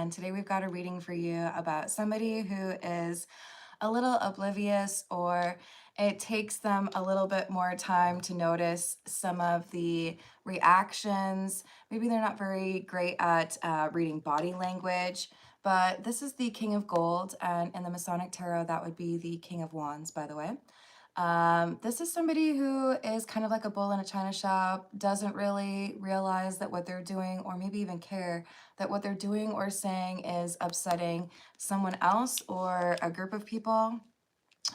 and today we've got a reading for you about somebody who is a little oblivious, or it takes them a little bit more time to notice some of the reactions. Maybe they're not very great at reading body language, but this is the King of Gold, and in the Masonic Tarot, that would be the King of Wands, by the way. This is somebody who is kind of like a bull in a china shop, doesn't really realize that what they're doing, or maybe even care that what they're doing or saying is upsetting someone else or a group of people.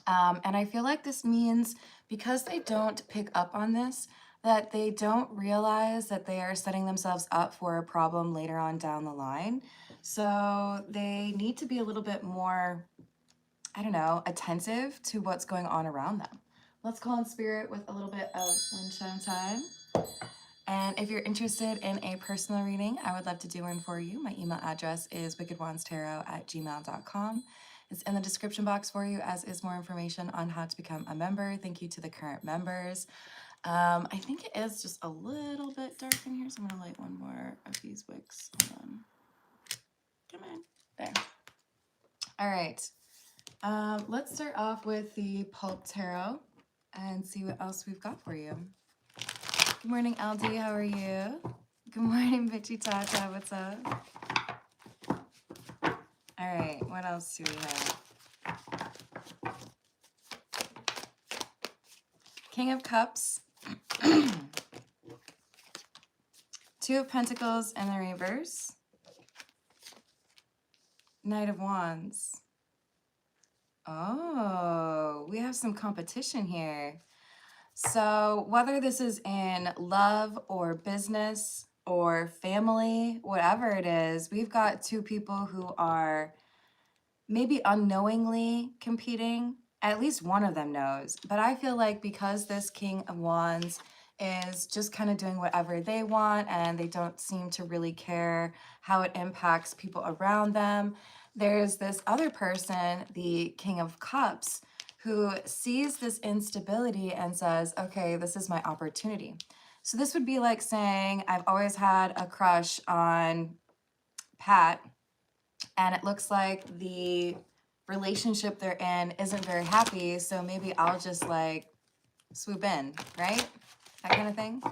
And I feel like this means, because they don't pick up on this, that they don't realize that they are setting themselves up for a problem later on down the line. So they need to be a little bit more, I don't know, attentive to what's going on around them. Let's call in spirit with a little bit of wind chime time. And if you're interested in a personal reading, I would love to do one for you. My email address is wickedwandstarot@gmail.com. It's in the description box for you, as is more information on how to become a member. Thank you to the current members. I think it is just a little bit dark in here, so I'm gonna light one more of these wicks. Hold on. Come on. There. All right. Let's start off with the Pulp Tarot and see what else we've got for you. Good morning, LD. How are you? Good morning, Bitchy Tata. What's up? All right. What else do we have? King of Cups. Two of Pentacles in the reverse. Knight of Wands. Oh, we have some competition here. So whether this is in love or business or family, whatever it is, we've got two people who are maybe unknowingly competing. At least one of them knows. But I feel like because this King of Wands is just kind of doing whatever they want, and they don't seem to really care how it impacts people around them, there's this other person, the King of Cups, who sees this instability and says, okay, this is my opportunity. So this would be like saying, I've always had a crush on Pat, and it looks like the relationship they're in isn't very happy, so maybe I'll just like swoop in, right? That kind of thing.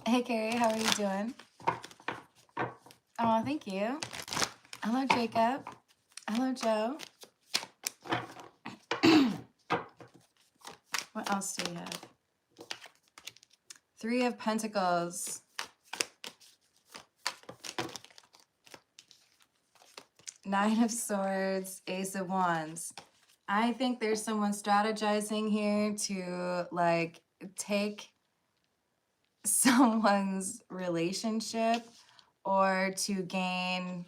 Hey, Carrie, how are you doing? Oh, thank you. Hello, Jacob. Hello, Joe. What else do we have? Three of Pentacles. Nine of Swords, Ace of Wands. I think there's someone strategizing here to like take someone's relationship or to gain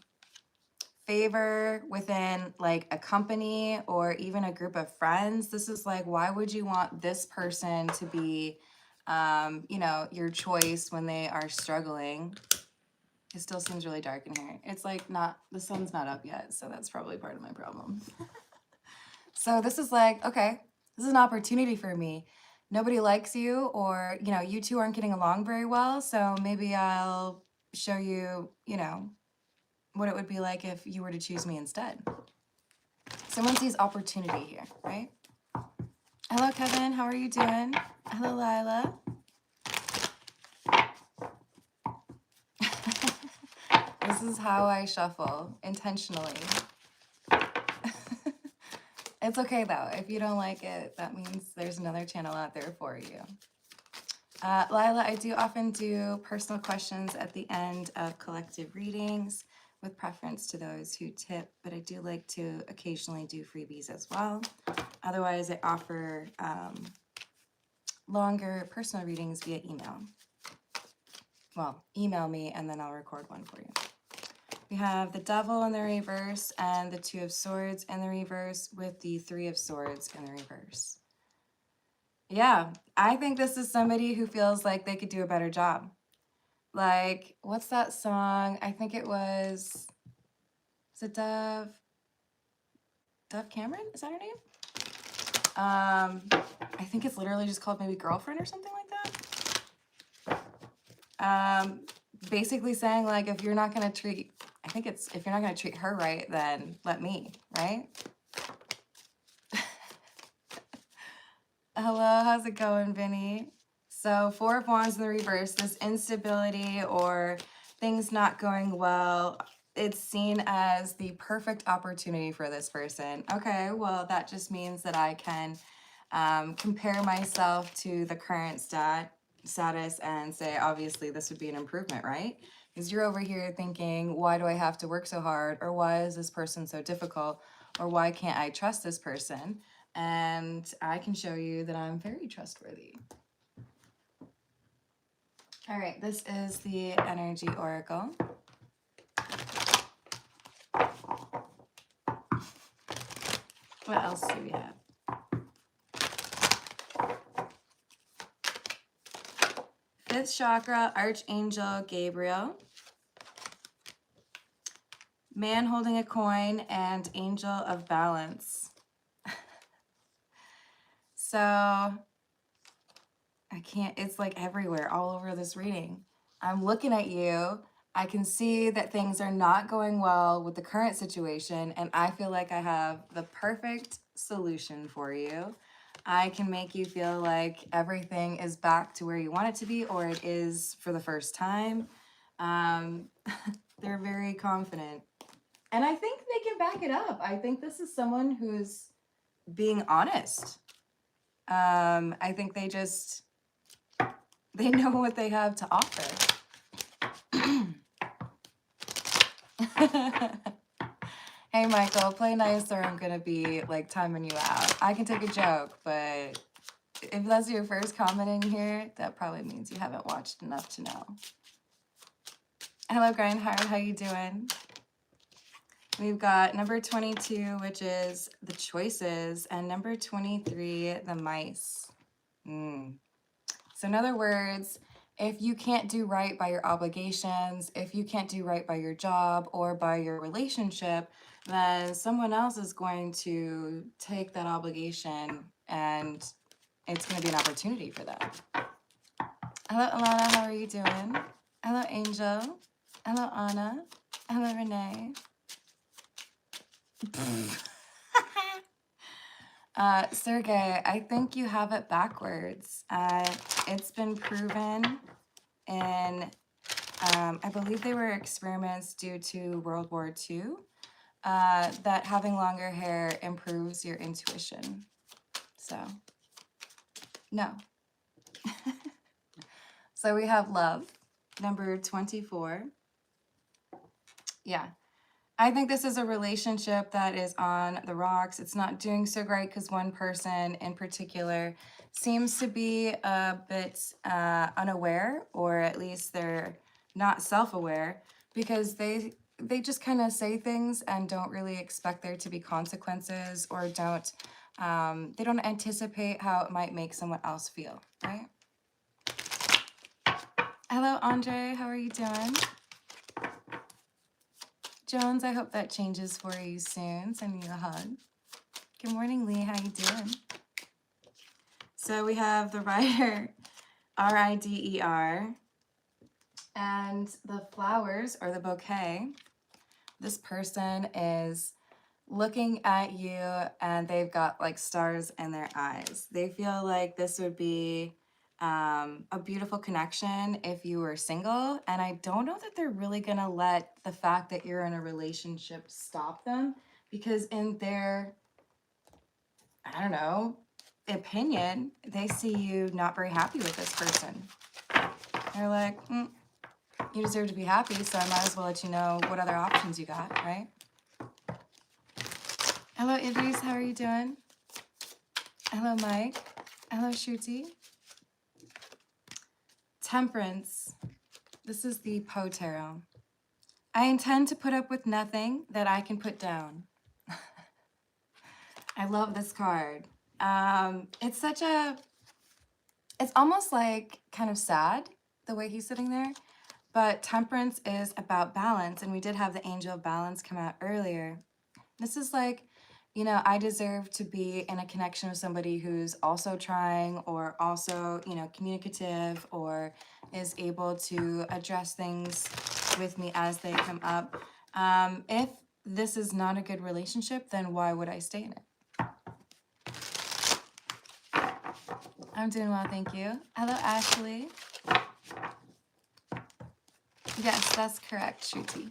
favor within like a company or even a group of friends. This is like, why would you want this person to be, you know, your choice when they are struggling? It still seems really dark in here. It's like not, the sun's not up yet, so that's probably part of my problem. So this is like, okay, this is an opportunity for me. Nobody likes you, or, you know, you two aren't getting along very well, so maybe I'll show you, you know, what it would be like if you were to choose me instead. Someone sees opportunity here, right? Hello, Kevin. How are you doing? Hello, Lila. This is how I shuffle, intentionally. It's okay, though. If you don't like it, that means there's another channel out there for you. Lila, I do often do personal questions at the end of collective readings, with preference to those who tip, but I do like to occasionally do freebies as well. Otherwise, I offer longer personal readings via email. Well, email me and then I'll record one for you. We have the Devil in the reverse and the Two of Swords in the reverse with the Three of Swords in the reverse. Yeah, I think this is somebody who feels like they could do a better job. Like, what's that song? I think it was it Dove Cameron? Is that her name? I think it's literally just called maybe Girlfriend or something like that. Basically saying like, if you're not gonna treat, I think it's, if you're not going to treat her right, then let me, right? Hello, how's it going, Vinny? So 4 of Wands in the reverse, this instability or things not going well, it's seen as the perfect opportunity for this person. Okay, well, that just means that I can compare myself to the current status and say, obviously, this would be an improvement, right? Because you're over here thinking, why do I have to work so hard? Or why is this person so difficult? Or why can't I trust this person? And I can show you that I'm very trustworthy. All right, this is the energy oracle. What else do we have? Fifth chakra, Archangel Gabriel. Man holding a coin and Angel of Balance. So I can't, it's like everywhere, all over this reading. I'm looking at you. I can see that things are not going well with the current situation, and I feel like I have the perfect solution for you. I can make you feel like everything is back to where you want it to be, or it is for the first time. They're very confident. And I think they can back it up. I think this is someone who's being honest. I think they know what they have to offer. Hey, Michael, play nice or I'm going to be like timing you out. I can take a joke, but if that's your first comment in here, that probably means you haven't watched enough to know. Hello, Grindhard. How you doing? We've got number 22, which is the choices, and number 23, the mice. So in other words, if you can't do right by your obligations, if you can't do right by your job or by your relationship, then someone else is going to take that obligation and it's going to be an opportunity for them. Hello, Alana. How are you doing? Hello, Angel. Hello, Anna. Hello, Renee. Sergey, I think you have it backwards. It's been proven in, I believe they were experiments due to World War II, that having longer hair improves your intuition. So, no. So we have love, number 24. Yeah. I think this is a relationship that is on the rocks. It's not doing so great because one person in particular seems to be a bit unaware, or at least they're not self-aware, because they just kind of say things and don't really expect there to be consequences, or they don't anticipate how it might make someone else feel, right? Hello, Andre. How are you doing? Jones, I hope that changes for you soon. Sending you a hug. Good morning, Lee. How you doing? So we have the Rider, R-I-D-E-R, and the flowers, or the bouquet. This person is looking at you and they've got like stars in their eyes. They feel like this would be a beautiful connection if you were single, and I don't know that they're really gonna let the fact that you're in a relationship stop them, because in their, I don't know, opinion, they see you not very happy with this person. They're like, you deserve to be happy, so I might as well let you know what other options you got, right? Hello, Idris, how are you doing? Hello, Mike. Hello, Shruti. Temperance. This is the Poe Tarot. I intend to put up with nothing that I can put down. I love this card. It's almost like kind of sad the way he's sitting there, but temperance is about balance, and we did have the Angel of Balance come out earlier. This is like, you know, I deserve to be in a connection with somebody who's also trying, or also, you know, communicative, or is able to address things with me as they come up. If this is not a good relationship, then why would I stay in it? I'm doing well, thank you. Hello, Ashley. Yes, that's correct, Shruti.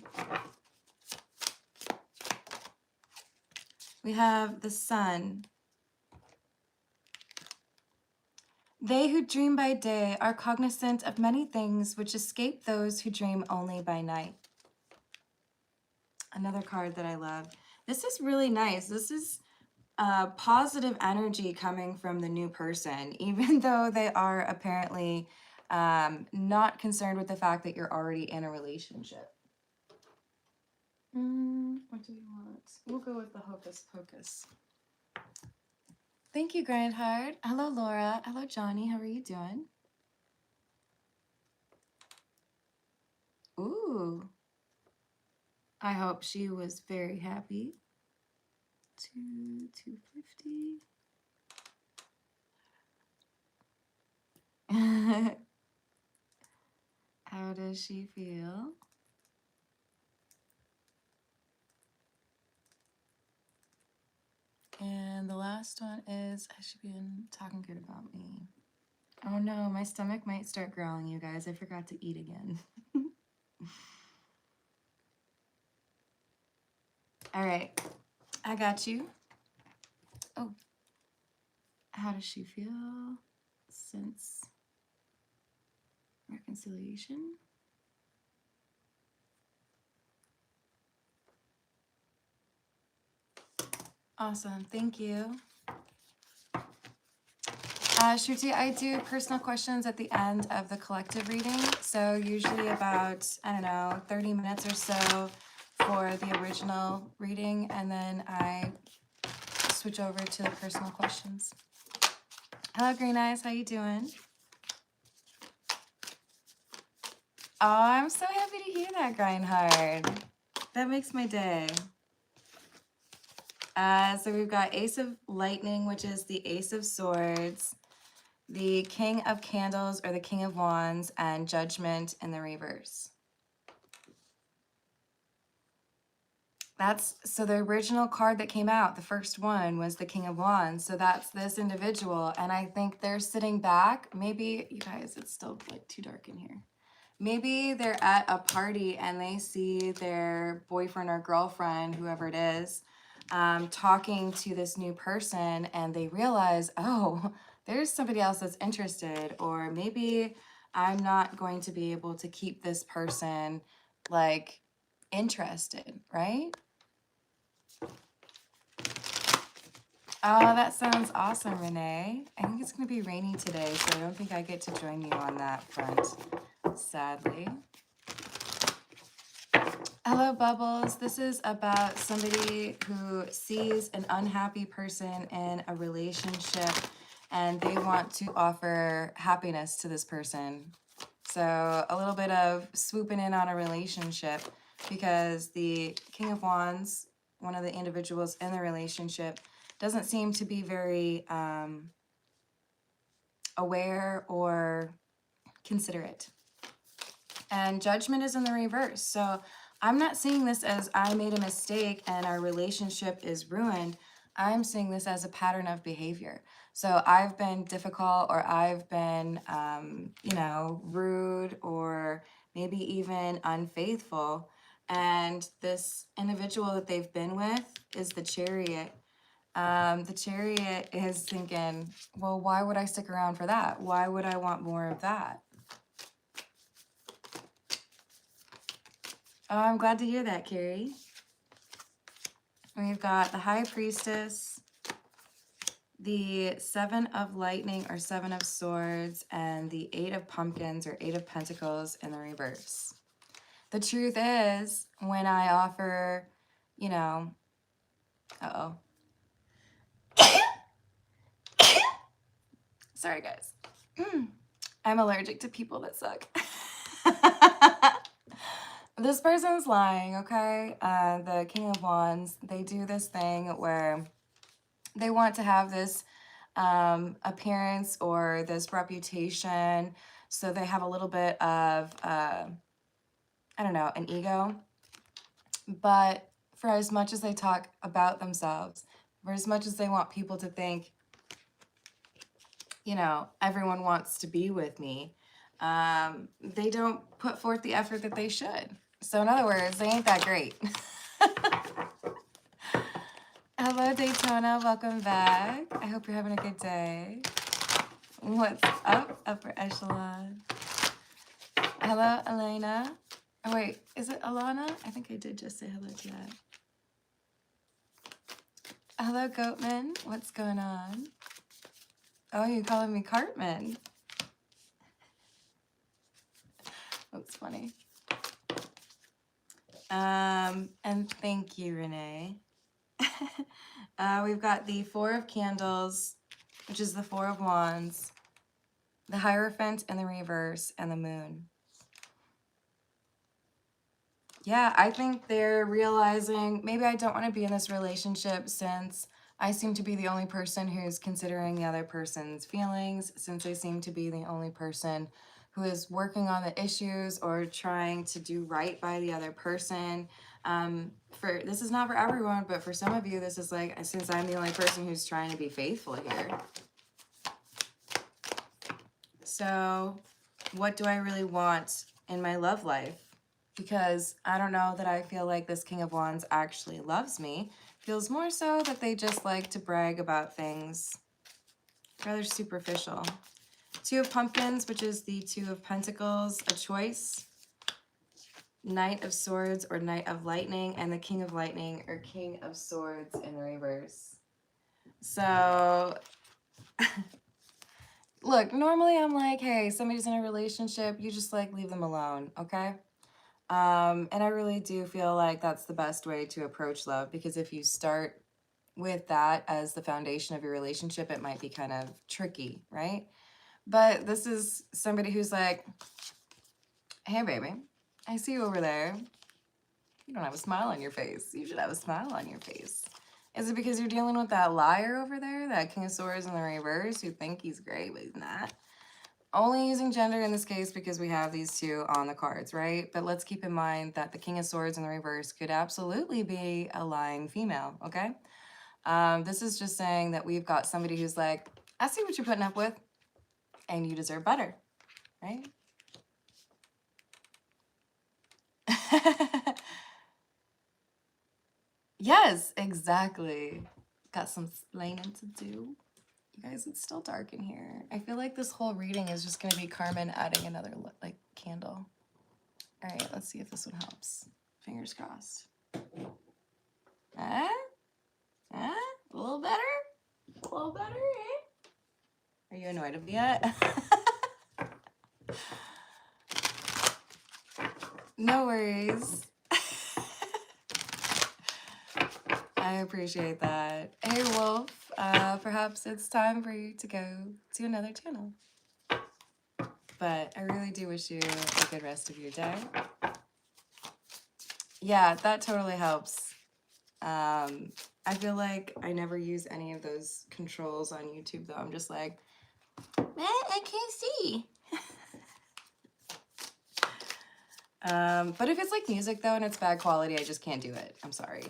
We have the sun. They who dream by day are cognizant of many things which escape those who dream only by night. Another card that I love. This is really nice. This is positive energy coming from the new person, even though they are apparently not concerned with the fact that you're already in a relationship. What do we want? We'll go with the hocus pocus. Thank you, Grandheart. Hello, Laura. Hello, Johnny. How are you doing? Ooh. I hope she was very happy. 250. How does she feel? And the last one is, has she been talking good about me? Oh no, my stomach might start growling, you guys. I forgot to eat again. All right, I got you. Oh, how does she feel since reconciliation? Awesome, thank you. Shruti, I do personal questions at the end of the collective reading. So usually about, I don't know, 30 minutes or so for the original reading. And then I switch over to the personal questions. Hello, Green Eyes. How you doing? Oh, I'm so happy to hear that, Grindhard. That makes my day. So we've got Ace of Lightning, which is the Ace of Swords, the King of Candles or the King of Wands, and Judgment in the reverse. So the original card that came out, the first one, was the King of Wands. So that's this individual. And I think they're sitting back. Maybe, you guys, it's still like too dark in here. Maybe they're at a party and they see their boyfriend or girlfriend, whoever it is, talking to this new person, and they realize, oh, there's somebody else that's interested, or maybe I'm not going to be able to keep this person like interested, right? Oh, that sounds awesome, Renee. I think it's going to be rainy today, so I don't think I get to join you on that front, sadly. Hello, Bubbles. This is about somebody who sees an unhappy person in a relationship and they want to offer happiness to this person. So a little bit of swooping in on a relationship, because the King of Wands, one of the individuals in the relationship, doesn't seem to be very aware or considerate. And Judgment is in the reverse. So I'm not seeing this as I made a mistake and our relationship is ruined. I'm seeing this as a pattern of behavior. So I've been difficult, or I've been, you know, rude, or maybe even unfaithful. And this individual that they've been with is the Chariot. The Chariot is thinking, well, why would I stick around for that? Why would I want more of that? Oh, I'm glad to hear that, Carrie. We've got the High Priestess, the Seven of Lightning or Seven of Swords, and the Eight of Pumpkins or Eight of Pentacles in the reverse. The truth is, when I offer, you know, sorry guys. I'm allergic to people that suck. This person's lying, okay? The King of Wands, they do this thing where they want to have this appearance or this reputation. So they have a little bit of, I don't know, an ego. But for as much as they talk about themselves, for as much as they want people to think, you know, everyone wants to be with me, they don't put forth the effort that they should. So in other words, they ain't that great. Hello, Daytona. Welcome back. I hope you're having a good day. What's up, upper echelon? Hello, Elena. Oh, wait. Is it Alana? I think I did just say hello to that. Hello, Goatman. What's going on? Oh, you calling me Cartman? That's funny. And thank you, Renee. We've got the Four of Candles, which is the Four of Wands, the Hierophant in the reverse, and the Moon. Yeah, I think they're realizing maybe I don't want to be in this relationship since I seem to be the only person who's considering the other person's feelings, since I seem to be the only person who is working on the issues or trying to do right by the other person. This is not for everyone, but for some of you, this is like, since I'm the only person who's trying to be faithful here. So what do I really want in my love life? Because I don't know that I feel like this King of Wands actually loves me. Feels more so that they just like to brag about things. Rather superficial. Two of Pumpkins, which is the Two of Pentacles, a choice. Knight of Swords or Knight of Lightning, and the King of Lightning or King of Swords in reverse. So, look, normally I'm like, hey, somebody's in a relationship, you just like leave them alone, okay? And I really do feel like that's the best way to approach love, because if you start with that as the foundation of your relationship, it might be kind of tricky, right? But this is somebody who's like, hey, baby, I see you over there. You don't have a smile on your face. You should have a smile on your face. Is it because you're dealing with that liar over there, that King of Swords in the reverse, who think he's great, but he's not? Only using gender in this case because we have these two on the cards, right? But let's keep in mind that the King of Swords in the reverse could absolutely be a lying female, okay? This is just saying that we've got somebody who's like, I see what you're putting up with, and you deserve better, right? Yes, exactly. Got some explaining to do. You guys, it's still dark in here. I feel like this whole reading is just going to be Carmen adding another like candle. All right, let's see if this one helps. Fingers crossed. A little better? A little better, eh? Are you annoyed of me yet? No worries. I appreciate that. Hey, Wolf, perhaps it's time for you to go to another channel. But I really do wish you a good rest of your day. Yeah, that totally helps. I feel like I never use any of those controls on YouTube, though. I'm just like, man, I can't see. But if it's like music, though, and it's bad quality, I just can't do it. I'm sorry.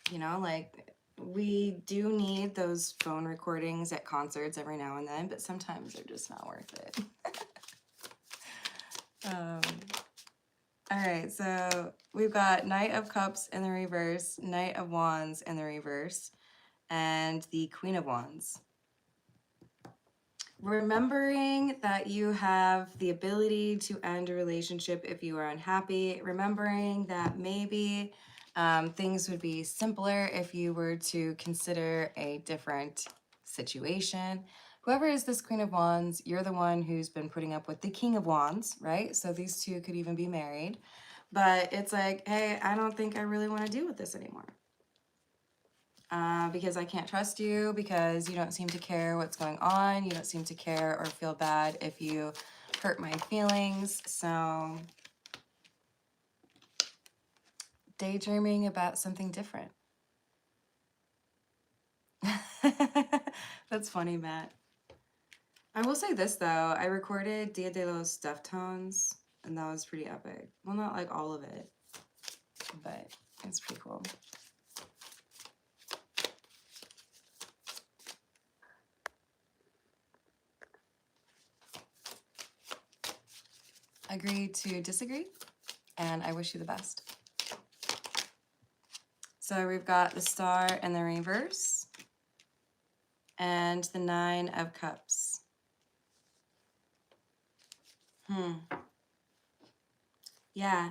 You know, like, we do need those phone recordings at concerts every now and then, but sometimes they're just not worth it. All right, so we've got Knight of Cups in the reverse, Knight of Wands in the reverse, and the Queen of Wands. Remembering that you have the ability to end a relationship if you are unhappy. Remembering that maybe things would be simpler if you were to consider a different situation. Whoever is this Queen of Wands, you're the one who's been putting up with the King of Wands, right? So these two could even be married. But it's like, hey, I don't think I really want to deal with this anymore. Because I can't trust you, because you don't seem to care what's going on. You don't seem to care or feel bad if you hurt my feelings. So daydreaming about something different. That's funny, Matt. I will say this, though. I recorded Dia de los Deftones, and that was pretty epic. Well, not like all of it, but it's pretty cool. Agree to disagree, and I wish you the best. So we've got the Star in the reverse and the Nine of Cups. Yeah,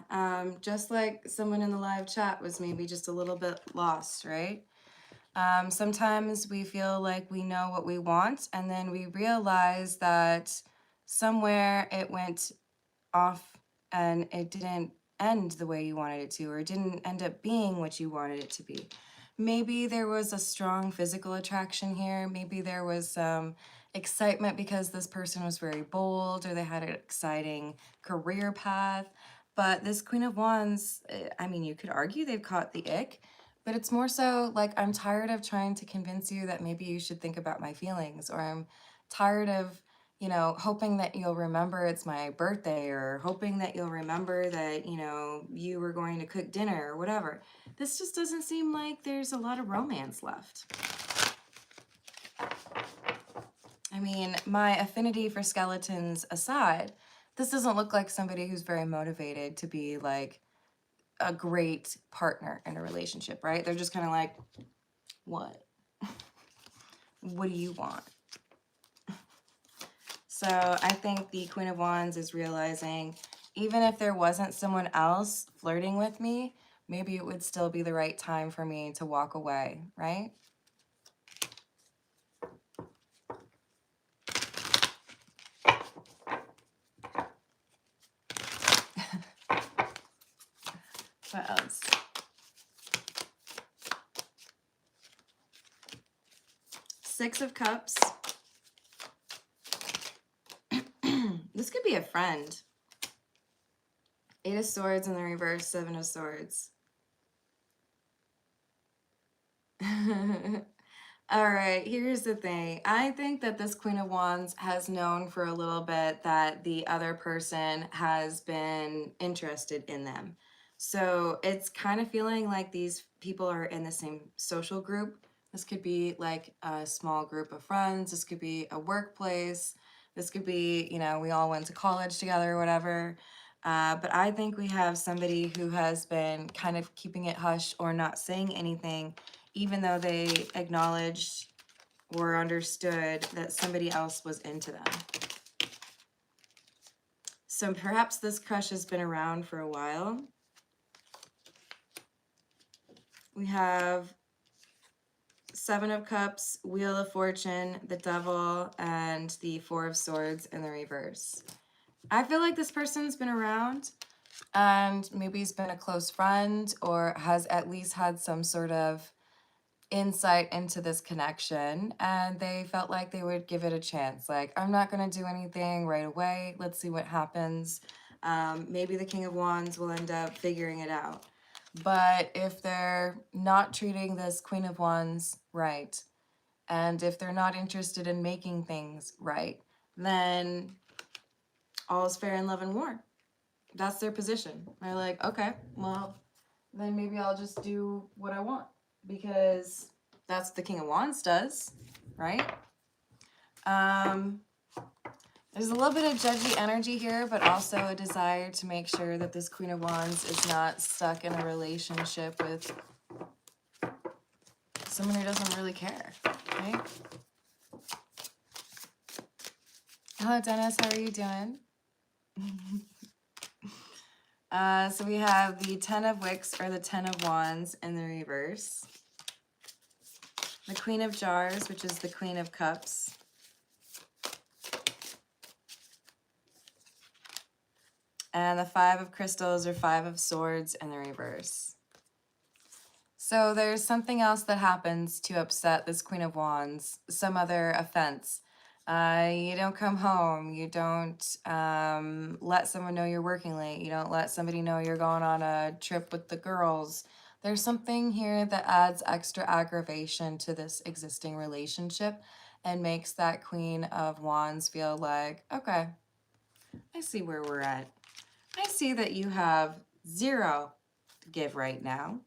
just like someone in the live chat was maybe just a little bit lost, right? Sometimes we feel like we know what we want, and then we realize that somewhere it went off and it didn't end the way you wanted it to, or it didn't end up being what you wanted it to be. Maybe there was a strong physical attraction here. Maybe there was some excitement because this person was very bold or they had an exciting career path. But this Queen of Wands, I mean, you could argue they've caught the ick, but it's more so like, I'm tired of trying to convince you that maybe you should think about my feelings, or I'm tired of, you know, hoping that you'll remember it's my birthday, or hoping that you'll remember that, you know, you were going to cook dinner or whatever. This just doesn't seem like there's a lot of romance left. I mean, my affinity for skeletons aside, this doesn't look like somebody who's very motivated to be like a great partner in a relationship, right? They're just kind of like, what? What do you want? So I think the Queen of Wands is realizing, even if there wasn't someone else flirting with me, maybe it would still be the right time for me to walk away, right? What else? Six of Cups. This could be a friend. Eight of Swords in the reverse, Seven of Swords. All right, here's the thing. I think that this Queen of Wands has known for a little bit that the other person has been interested in them. So it's kind of feeling like these people are in the same social group. This could be like a small group of friends. This could be a workplace. This could be, you know, we all went to college together or whatever. But I think we have somebody who has been kind of keeping it hush or not saying anything, even though they acknowledged or understood that somebody else was into them. So perhaps this crush has been around for a while. We have Seven of Cups, Wheel of Fortune, the Devil, and the Four of Swords in the reverse. I feel like this person's been around, and maybe he's been a close friend or has at least had some sort of insight into this connection, and they felt like they would give it a chance. Like, I'm not going to do anything right away. Let's see what happens. Maybe the King of Wands will end up figuring it out. But if they're not treating this Queen of Wands right, and if they're not interested in making things right, then all is fair in love and war. That's their position. They're like, okay, well, then maybe I'll just do what I want, because that's what the King of Wands does, right? There's a little bit of judgy energy here, but also a desire to make sure that this Queen of Wands is not stuck in a relationship with someone who doesn't really care, right? Hello, Dennis. How are you doing? So we have the Ten of Wicks, or the Ten of Wands, in the reverse. The Queen of Jars, which is the Queen of Cups. And the Five of Crystals, or Five of Swords, in the reverse. So there's something else that happens to upset this Queen of Wands, some other offense. You don't come home. You don't let someone know you're working late. You don't let somebody know you're going on a trip with the girls. There's something here that adds extra aggravation to this existing relationship and makes that Queen of Wands feel like, okay, I see where we're at. I see that you have zero give right now.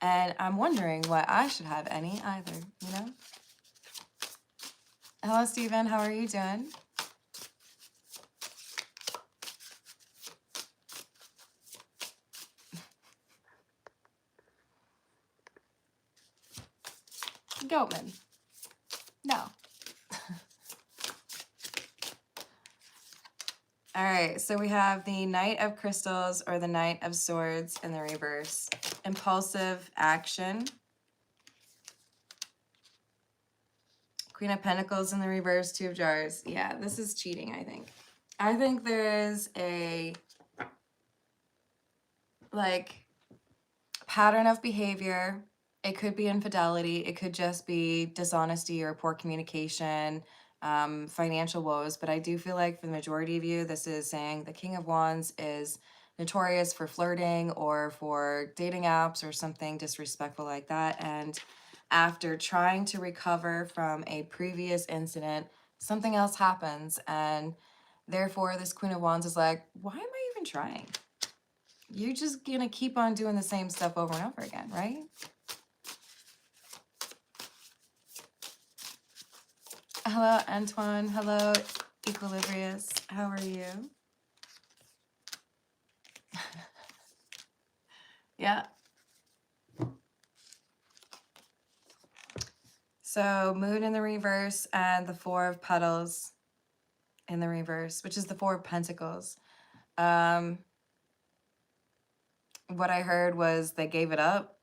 And I'm wondering why I should have any either, you know? Hello, Stephen. How are you doing? Goatman. No. All right, so we have the Knight of Crystals or the Knight of Swords in the reverse. Impulsive action. Queen of Pentacles in the reverse, Two of Jars. Yeah, this is cheating, I think. I think there is a, like, pattern of behavior. It could be infidelity. It could just be dishonesty or poor communication, financial woes. But I do feel like for the majority of you, this is saying the King of Wands is notorious for flirting or for dating apps or something disrespectful like that. And after trying to recover from a previous incident, something else happens. And therefore, this Queen of Wands is like, why am I even trying? You're just gonna keep on doing the same stuff over and over again, right? Hello, Antoine. Hello, Equilibrius. How are you? Yeah. So Moon in the reverse and the Four of Petals in the reverse, which is the Four of Pentacles. What I heard was they gave it up.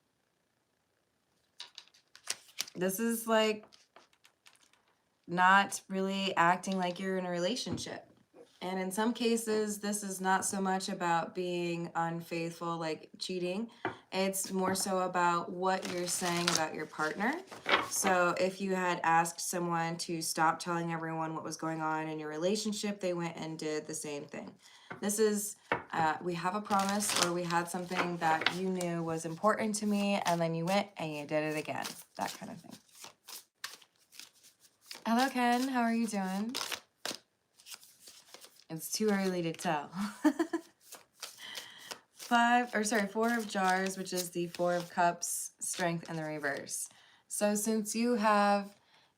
This is like not really acting like you're in a relationship. And in some cases, this is not so much about being unfaithful, like cheating. It's more so about what you're saying about your partner. So if you had asked someone to stop telling everyone what was going on in your relationship, they went and did the same thing. This is, we have a promise, or we had something that you knew was important to me, and then you went and you did it again. That kind of thing. Hello, Ken. How are you doing? It's too early to tell. Four of Jars, which is the Four of Cups, Strength in the reverse. So since you have,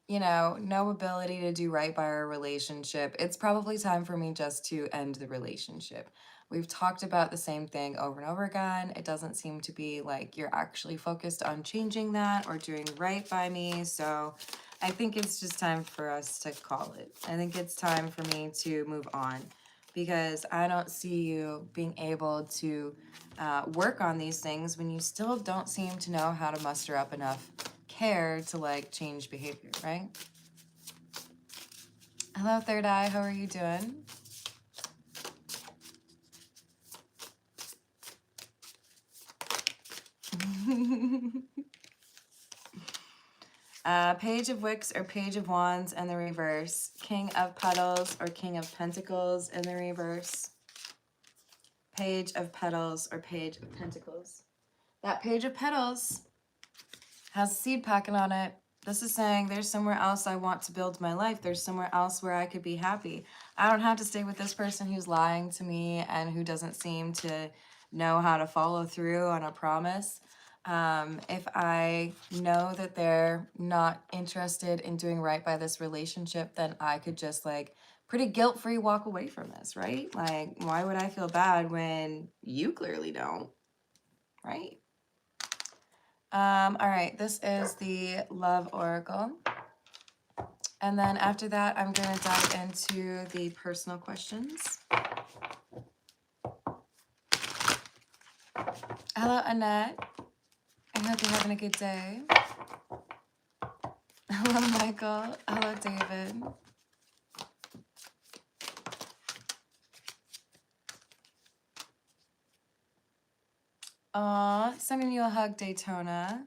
you know, no ability to do right by our relationship, it's probably time for me just to end the relationship. We've talked about the same thing over and over again. It doesn't seem to be like you're actually focused on changing that or doing right by me. So I think it's just time for us to call it. I think it's time for me to move on, because I don't see you being able to work on these things when you still don't seem to know how to muster up enough care to like change behavior, right? Hello, Third Eye. How are you doing? Page of Wicks or Page of Wands in the reverse. King of Petals or King of Pentacles in the reverse. Page of Petals or Page of Pentacles. That Page of Petals has a seed packet on it. This is saying there's somewhere else I want to build my life. There's somewhere else where I could be happy. I don't have to stay with this person who's lying to me and who doesn't seem to know how to follow through on a promise. If I know that they're not interested in doing right by this relationship, then I could just like pretty guilt-free walk away from this, right? Like, why would I feel bad when you clearly don't, right? All right, this is the Love Oracle. And then after that, I'm going to dive into the personal questions. Hello, Annette. I hope you're having a good day. Hello, Michael. Hello, David. Aw, sending you a hug, Daytona.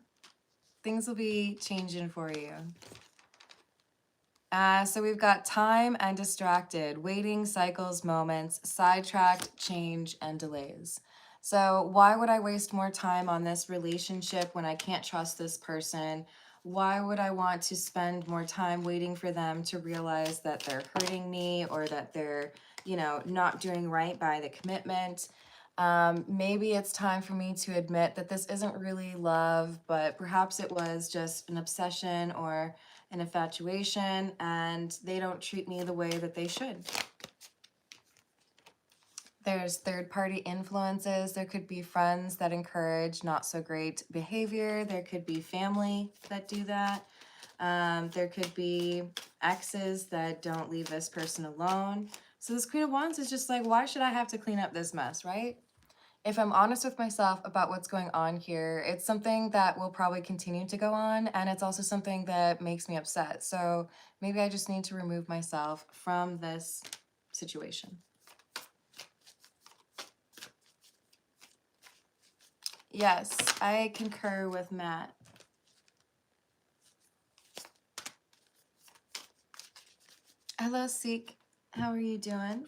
Things will be changing for you. So we've got time and distracted, waiting, cycles, moments, sidetracked, change, and delays. So why would I waste more time on this relationship when I can't trust this person? Why would I want to spend more time waiting for them to realize that they're hurting me or that they're, you know, not doing right by the commitment? Maybe it's time for me to admit that this isn't really love, but perhaps it was just an obsession or an infatuation, and they don't treat me the way that they should. There's third-party influences. There could be friends that encourage not so great behavior. There could be family that do that. There could be exes that don't leave this person alone. So this Queen of Wands is just like, why should I have to clean up this mess, right? If I'm honest with myself about what's going on here, it's something that will probably continue to go on, and it's also something that makes me upset. So maybe I just need to remove myself from this situation. Yes, I concur with Matt. Hello, Seek. How are you doing?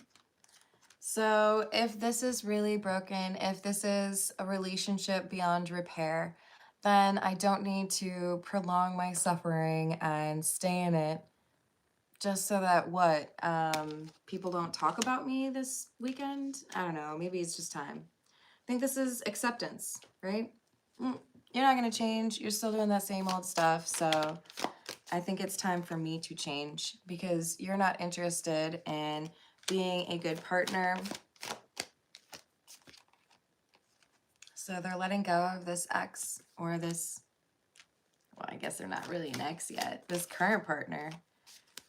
So if this is really broken, if this is a relationship beyond repair, then I don't need to prolong my suffering and stay in it just so that people don't talk about me this weekend? I don't know. Maybe it's just time. I think this is acceptance, right? You're not going to change. You're still doing that same old stuff. So I think it's time for me to change because you're not interested in being a good partner. So they're letting go of this ex or this, well, I guess they're not really an ex yet, this current partner.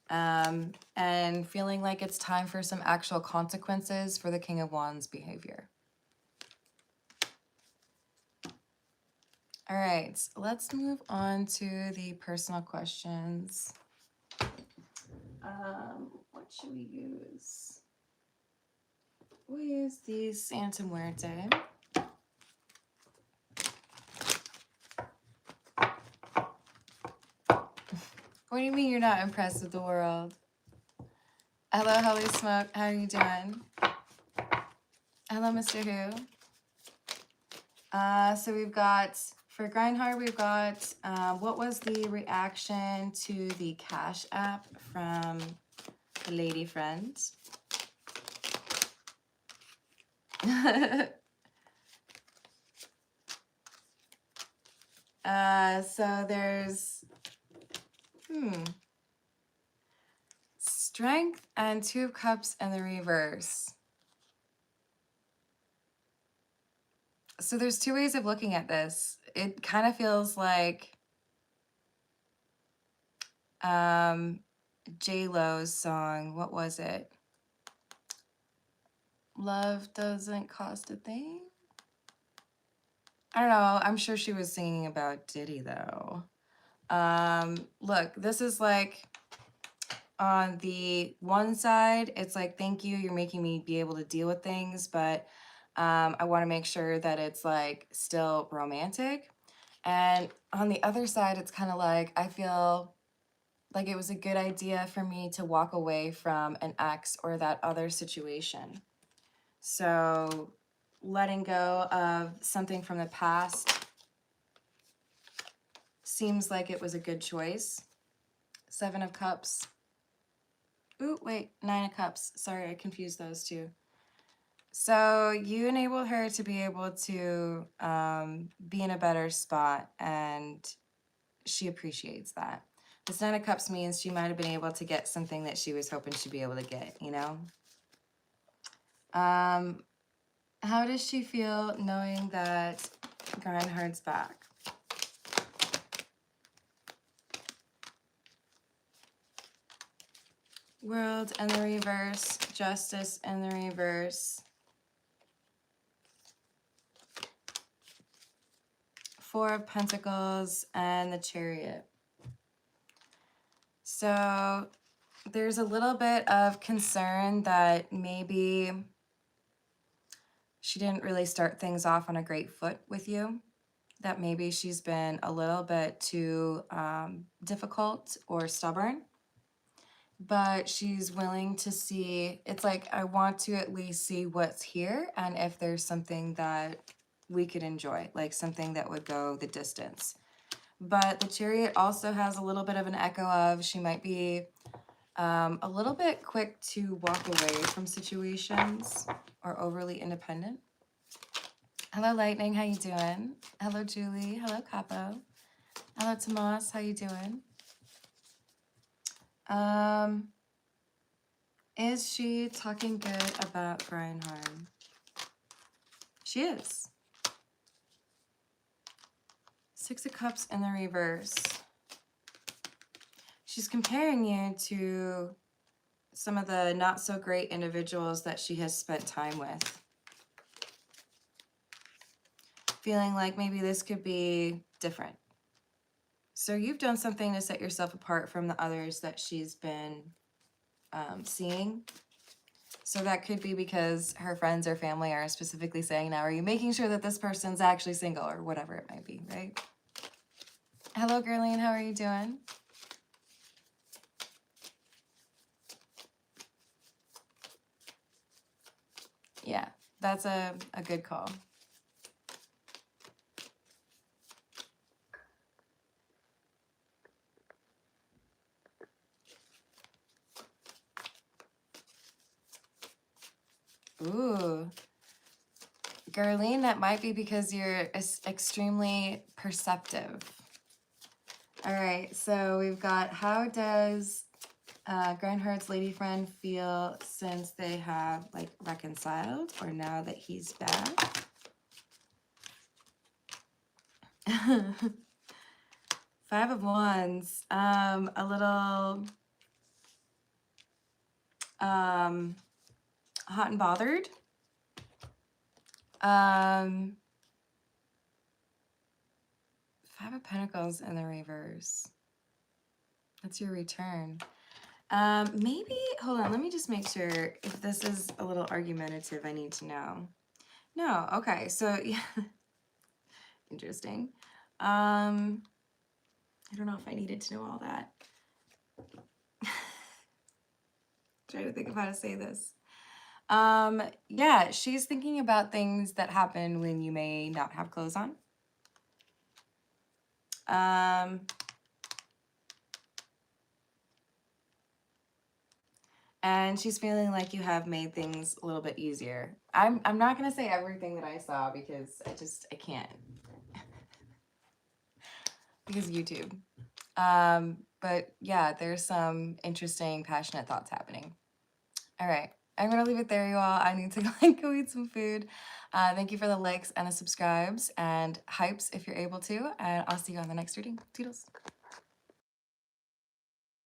And feeling like it's time for some actual consequences for the King of Wands behavior. All right, let's move on to the personal questions. What should we use? We'll use the Santa Muerte. What do you mean you're not impressed with the world? Hello, Holy Smoke. How are you doing? Hello, Mr. Who. So we've got, for Grindhard, we've got, what was the reaction to the Cash App from the lady friend? So there's, Strength and Two of Cups in the reverse. So there's two ways of looking at this. It kind of feels like J-Lo's song. What was it? Love doesn't cost a thing? I don't know. I'm sure she was singing about Diddy though. Look, this is like on the one side, it's like, thank you, you're making me be able to deal with things, but I want to make sure that it's like still romantic. And on the other side, it's kind of like, I feel like it was a good idea for me to walk away from an ex or that other situation. So letting go of something from the past seems like it was a good choice. 7 of Cups. Ooh, wait, 9 of Cups. Sorry, I confused those two. So you enable her to be able to be in a better spot, and she appreciates that. This 9 of Cups means she might have been able to get something that she was hoping she'd be able to get, you know? How does she feel knowing that Grindhard's back? World in the reverse, Justice in the reverse. 4 of Pentacles and the Chariot. So there's a little bit of concern that maybe she didn't really start things off on a great foot with you, that maybe she's been a little bit too difficult or stubborn, but she's willing to see, it's like, I want to at least see what's here and if there's something that we could enjoy, like something that would go the distance. But the Chariot also has a little bit of an echo of she might be a little bit quick to walk away from situations or overly independent. Hello, Lightning. How you doing? Hello, Julie. Hello, Capo. Hello, Tomas. How you doing? Is she talking good about Brian Harm? She is. Six of Cups in the reverse. She's comparing you to some of the not so great individuals that she has spent time with. Feeling like maybe this could be different. So you've done something to set yourself apart from the others that she's been seeing. So that could be because her friends or family are specifically saying, now, are you making sure that this person's actually single, or whatever it might be, right? Hello, Gerline. How are you doing? Yeah, that's a good call. Ooh. Gerline, that might be because you're extremely perceptive. All right, so we've got, how does Grindhart's lady friend feel since they have like reconciled, or now that he's back? Five of Wands, a little hot and bothered. Five of Pentacles in the reverse. That's your return. Maybe, hold on, let me just make sure if this is a little argumentative. I need to know. No, okay, so yeah, interesting. I don't know if I needed to know all that. Try to think of how to say this. Yeah, she's thinking about things that happen when you may not have clothes on. And she's feeling like you have made things a little bit easier. I'm not gonna say everything that I saw because I can't. Because YouTube. But yeah, there's some interesting, passionate thoughts happening. All right, I'm gonna leave it there, you all. I need to go eat some food. Thank you for the likes and the subscribes and hypes if you're able to, and I'll see you on the next reading. Toodles.